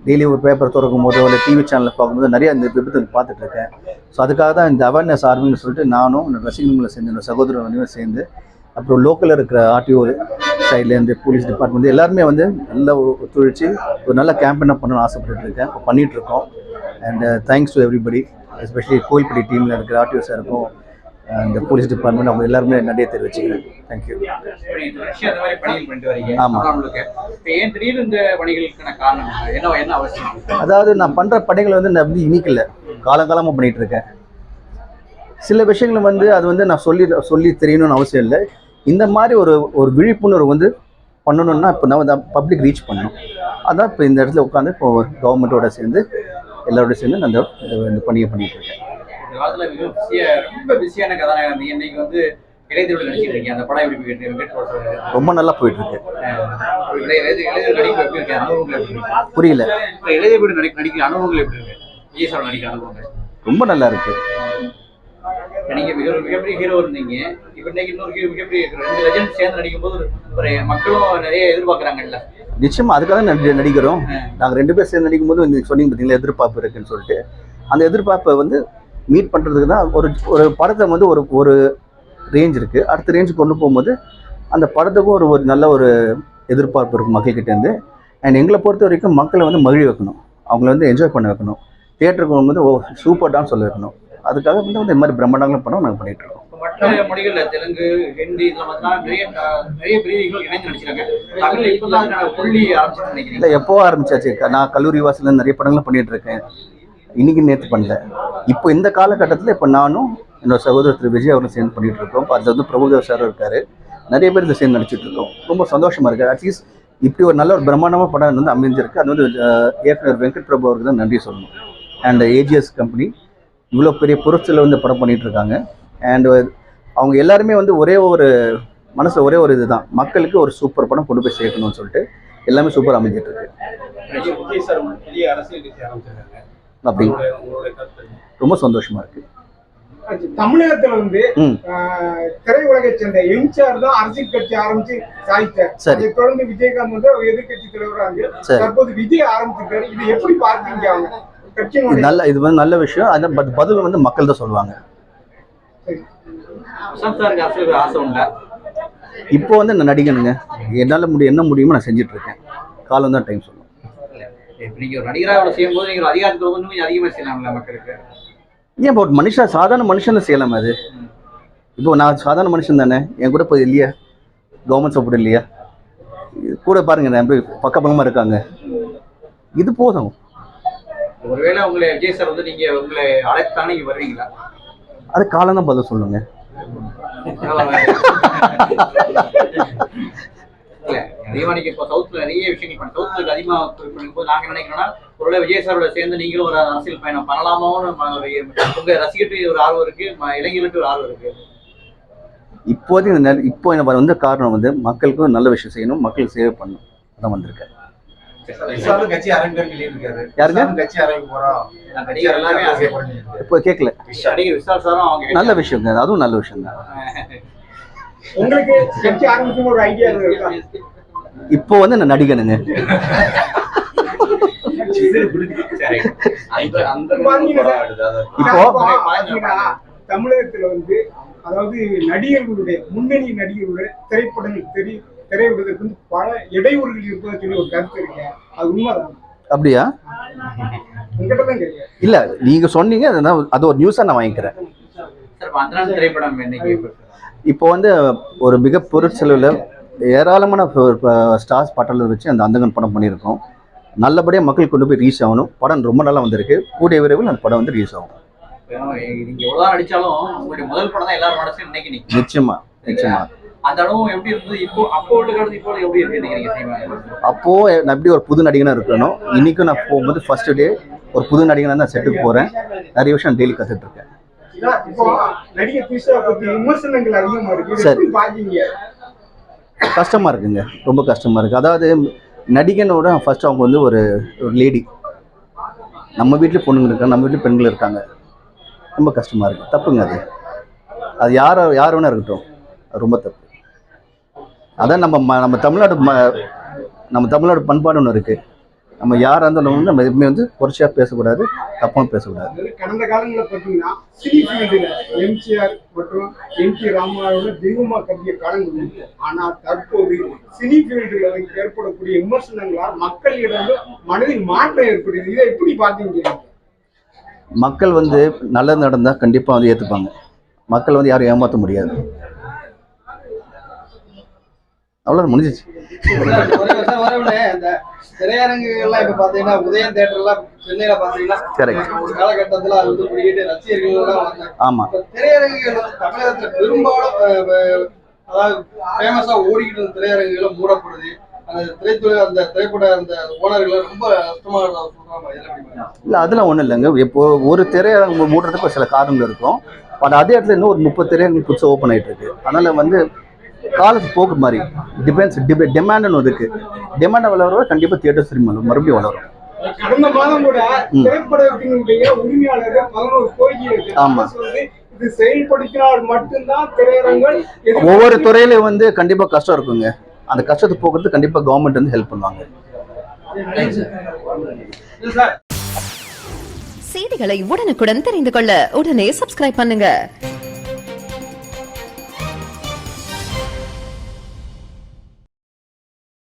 Daily ஒரு paper திறக்கும் போதோ இல்லை டிவி சேனலில் பார்க்கும்போது நிறைய இந்த விபத்துகள் பார்த்துட்ருக்கேன். ஸோ அதுக்காக தான் இந்த அவேர்னஸ் ஆர்மின்னு சொல்லிட்டு நானும் ரசிகர்களை சேர்ந்து என்னோட சகோதரர்களையும் சேர்ந்து அப்புறம் லோக்கலில் இருக்கிற ஆர்டிஓ சைட்லேருந்து போலீஸ் டிபார்ட்மெண்ட் எல்லாருமே வந்து நல்லா ஒத்துழைச்சி ஒரு நல்ல கேம்பெயினாக பண்ணணும்னு ஆசைப்பட்டுருக்கேன். இப்போ பண்ணிகிட்ருக்கோம். And thanks to everybody, especially Kovilpatti டீமில் இருக்கிற ஆர்டிஓ சாருக்கும் இந்த போலீஸ் டிபார்ட்மெண்ட் அவங்க எல்லாருமே நிறைய தெரிவிச்சுக்கிறேன். தேங்க்யூ. ஆமாம். அதாவது நான் பண்ணுற பணிகள் வந்து நான் இன்னைக்கு இல்லை, காலங்காலமாக பண்ணிகிட்ருக்கேன். சில விஷயங்கள் வந்து அது வந்து நான் சொல்லி தெரியணும்னு அவசியம் இல்லை. இந்த மாதிரி ஒரு விழிப்புணர்வு வந்து பண்ணணும்னா இப்போ நான் பப்ளிக் ரீச் பண்ணணும். அதான் இப்போ இந்த இடத்துல உட்காந்து இப்போ கவர்மெண்ட்டோட சேர்ந்து எல்லாரோட சேர்ந்து நான் இந்த பணியை பண்ணிகிட்டு இருக்கேன். ரொம்ப நல்லா போயிட்டு இருக்கு. புரியல. ரொம்ப நல்லா இருக்கு. நீங்க மிகப்பெரிய ஹீரோ இருந்தீங்க. இப்ப இன்னைக்கு இன்னொரு மிகப்பெரிய 2 லெஜண்ட் சேர்ந்து நடிக்கும்போது ஒரு மக்களும் நிறைய எதிர்பார்க்கறாங்கல்ல. நிச்சயமா அதுக்காக நடிக்கிறோம். நாங்க 2 பேர் சேர்ந்து நடிக்கும் போது நீங்க சொன்னீங்க பார்த்தீங்களா, எதிர்பார்ப்பு இருக்குன்னு சொல்லிட்டு. அந்த எதிர்பார்ப்பை வந்து மீட் பண்றதுக்கு தான் ஒரு படத்தை வந்து ஒரு ரேஞ்ச் இருக்கு. அடுத்த ரேஞ்சுக்கு கொண்டு போகும்போது அந்த படத்துக்கும் ஒரு நல்ல ஒரு எதிர்பார்ப்பு இருக்கும் மக்கள்கிட்டேருந்து. அண்ட் எங்களை பொறுத்த வரைக்கும் மக்களை வந்து மகிழ வைக்கணும், அவங்கள வந்து என்ஜாய் பண்ண வைக்கணும், தியேட்டருக்கு வந்து சூப்பர்டான்னு சொல்ல வைக்கணும். அதுக்காக வந்து இந்த மாதிரி பிரம்மாண்டங்களும் படம் நாங்கள் பண்ணிட்டு இருக்கோம். மற்ற மொழிகள்ல தெலுங்கு, ஹிந்தி இதெல்லாம் நிறைய பிரிவுகள் இணைந்து நடிச்சிருக்காங்க. தமிழ்ல இப்பதான் புள்ளி ஆரம்பிச்சு நினைக்கிறேன். இல்லை, எப்போ ஆரம்பிச்சாச்சு. நான் கல்லூரி வாசலில் நிறைய படங்களும் பண்ணிட்டு இருக்கேன். இன்னைக்கு நேற்று பண்ணல. இப்போ இந்த காலகட்டத்தில் இப்போ நானும் என்னோட சகோதரர் திரு விஜய் அவரும் சேர்ந்து பண்ணிட்டு இருக்கோம். அது வந்து பிரபுதேவ் சார் இருக்காரு, நிறைய பேர் இதை சேர்ந்து நடிச்சிட்டு இருக்கோம். ரொம்ப சந்தோஷமா இருக்கு. அட்லீஸ்ட் இப்படி ஒரு நல்ல ஒரு பிரம்மாண்டமாக படம் வந்து அமைஞ்சிருக்கு. அது வந்து இயக்குனர் வெங்கட் பிரபு அவருக்கு தான் நன்றி சொல்லணும். அண்ட் ஏஜிஎஸ் கம்பெனி இவ்வளோ பெரிய பொருட்களை வந்து படம் பண்ணிட்டு இருக்காங்க. அண்ட் அவங்க எல்லாருமே வந்து ஒரே ஒரு மனசில் ஒரே ஒரு இதுதான், மக்களுக்கு ஒரு சூப்பர் படம் கொண்டு போய் சேர்க்கணும்னு சொல்லிட்டு எல்லாமே சூப்பர் அமைஞ்சிட்டு இருக்கு. அப்படி ரொம்ப சந்தோஷமா இருக்கு. தமிழகத்துல வந்து திரையுலகை சேர்ந்த எம்ஜிஆர் தான் அரசியல் கட்சி ஆரம்பிச்சு சாதித்தார். அதை தொடர்ந்து விஜயகாந்த் வந்து எதிர்கட்சி தலைவராக தற்போது விஜய் ஆரம்பிச்சிருக்காரு. இது எப்படி பார்த்தீங்க? அவங்க இது வந்து நல்ல விஷயம். அந்த பதில் வந்து மக்கள் தான் சொல்லுவாங்க. இப்போ வந்து நான் நடிகனுங்க, என்னால் என்ன முடியுமோ நான் செஞ்சுட்டு இருக்கேன். காலம் தான் டைம் சொல்லுவோம். ஏன் இப்போ மனுஷன் சாதாரண மனுஷன் செய்யலாம். அது இப்போ நான் சாதாரண மனுஷன் தானே, என் கூட இப்போ இல்லையா கவர்மெண்ட் சப்போர்ட் இல்லையா, கூட பாருங்க நான் பக்கபலமாக இருக்காங்க. இது போதும். ஒருவேளை உங்களை விஜய் சார் வந்து நீங்க உங்களை அழைத்தானே நீங்க வருவீங்களா? அது காலம் தான் பதில் சொல்லுங்க. இல்ல அதிகமா நீங்க இப்போ சவுத்ல நிறைய விஷயங்கள் பண்ண சவுத்ல அதிகமா பண்ணும்போது நாங்க நினைக்கிறோம்னா ஒருவேளை விஜய் சாரோட சேர்ந்து நீங்களும் ஒரு அரசியல் பயணம் பண்ணலாமோன்னு உங்க ரசிகர்கிட்ட ஒரு ஆர்வம் இருக்கு, இளைஞர்களுக்கு ஒரு ஆர்வம் இருக்கு. இப்போதைக்கு இப்போ என்ன வந்து காரணம் வந்து மக்களுக்கும் நல்ல விஷயம் செய்யணும், மக்கள் சேவை பண்ணணும், அதான் வந்திருக்கேன். இப்போ கேட்கல. நல்ல விஷயம், அதுவும் நல்ல விஷயம் தான். இப்போ வந்து நான் நடிகனுங்க. இப்போ தமிழகத்துல வந்து அதாவது நடிகர்களுடைய முன்னணி நடிகர்களுடைய திரைப்படங்கள் திரையிடுவதற்கு வந்து பல இடையூறுகள் இருப்பதை சொல்லி ஒரு கருத்து இருக்கு. அது உண்மைதான்? அப்படியா? இல்ல, நீங்க சொன்னீங்க, அது ஒரு நியூஸா நான் வாங்கிக்கிறேன். இப்போ வந்து ஒரு மிக பொருட்செலவில் ஏராளமான ஸ்டார்ஸ் பட்டலில் வச்சு அந்த அந்தகன் படம் பண்ணியிருக்கோம். நல்லபடியாக மக்கள் கொண்டு போய் ரீச் ஆகணும். படம் ரொம்ப நல்லா வந்திருக்கு. கூடிய விரைவில் அந்த படம் வந்து ரீச் ஆகும். நிச்சயமா நிச்சயமா. அப்போ நான் எப்படி ஒரு புது நடிகனா இருக்கணும். இன்னைக்கும் நான் போகும்போது ஃபர்ஸ்ட் டே ஒரு புது நடிகனா தான் செட்டுக்கு போறேன். நிறைய விஷயம் டெய்லி கத்துட்டு இருக்கேன். சரி, கஷ்டமா இருக்குங்க, ரொம்ப கஷ்டமா இருக்கு. அதாவது நடிகனோட ஃபர்ஸ்ட் அவங்க வந்து ஒரு லேடி. நம்ம வீட்டில் பொண்ணுங்க இருக்காங்க, நம்ம வீட்டில் பெண்கள் இருக்காங்க. ரொம்ப கஷ்டமா இருக்கு. தப்புங்க அது யார் வேணா இருக்கட்டும், ரொம்ப தப்பு. அதான் நம்ம தமிழ்நாடு பண்பாடு ஒன்று இருக்குது. நம்ம யாராக இருந்தாலும் வந்து நம்ம எதுவுமே வந்து குறைச்சியாக பேசக்கூடாது, தப்பாக பேசக்கூடாது. அதாவது கடந்த காலங்களில் பார்த்தீங்கன்னா சினி ஃபீல்டில் எம்ஜிஆர் மற்றும் எம்ஜி ராமராவோட தெய்வமா கருதிய காலங்கள் உண்டு. ஆனால் தற்போது சினி ஃபீல்டில் ஏற்படக்கூடிய விமர்சனங்களால் மக்களிடம் மனதில் மாற்றம் ஏற்படுது. இதை எப்படி பார்த்தீங்க? மக்கள் வந்து நல்லது நடந்தால் கண்டிப்பாக வந்து ஏற்றுப்பாங்க. மக்கள் வந்து யாரும் ஏமாற்ற முடியாது. அவ்வளோ முடிஞ்சிச்சு. இந்த திரையரங்குகள்லாம் இப்ப பாத்தீங்கன்னா உதயம் தியேட்டர்லாம் சென்னையில பாத்தீங்கன்னா ஒரு காலகட்டத்துல அது வந்து குறிப்பிட்டு ரசிகர்கள் எல்லாம் வந்தாங்க. ஆமா, திரையரங்குகள் வந்து தமிழகத்துல பெரும்பாலும் அதாவது ஃபேமஸா ஓடிக்கிட்டு இருந்த திரையரங்குகளும் மூடப்படுது. அந்த திரைத்துறை அந்த திரைப்பட அந்த ஓனர்களை ரொம்ப கஷ்டமா சொல்றாங்க. இல்லை அதெல்லாம் ஒன்றும் இல்லைங்க. இப்போ ஒரு திரையரங்கு மூடுறதுக்கு சில காரணங்கள் இருக்கும். பட் அதே இடத்துல இன்னும் ஒரு 30 திரையரங்கு புதுசாக ஓப்பன் ஆகிட்டு இருக்கு. அதனால வந்து காலத்து போக்கு மாதிரி டிபெண்ட்ஸ். டிமாண்ட்னு இருக்கு. டிமாண்ட் வளர கண்டிப்பாக தியேட்டர்ஸ் மறுபடியும் வளரும். கடந்த மாதம் கூட திரைப்படத்தினுடைய உரிமையாளர் 11 கோரிக்கை ஆமா இது செயல்படுத்தினால் மட்டும்தான் திரையரங்கள். ஒவ்வொரு துறையிலையும் வந்து கண்டிப்பாக கஷ்டம் இருக்குங்க. அந்த கஷ்டத்தை போக்குறது கண்டிப்பாக கவர்மெண்ட் வந்து ஹெல்ப் பண்ணுவாங்க. செய்திகளை உடனுக்குடன் தெரிந்து கொள்ள உடனே சப்ஸ்கிரைப் பண்ணுங்க.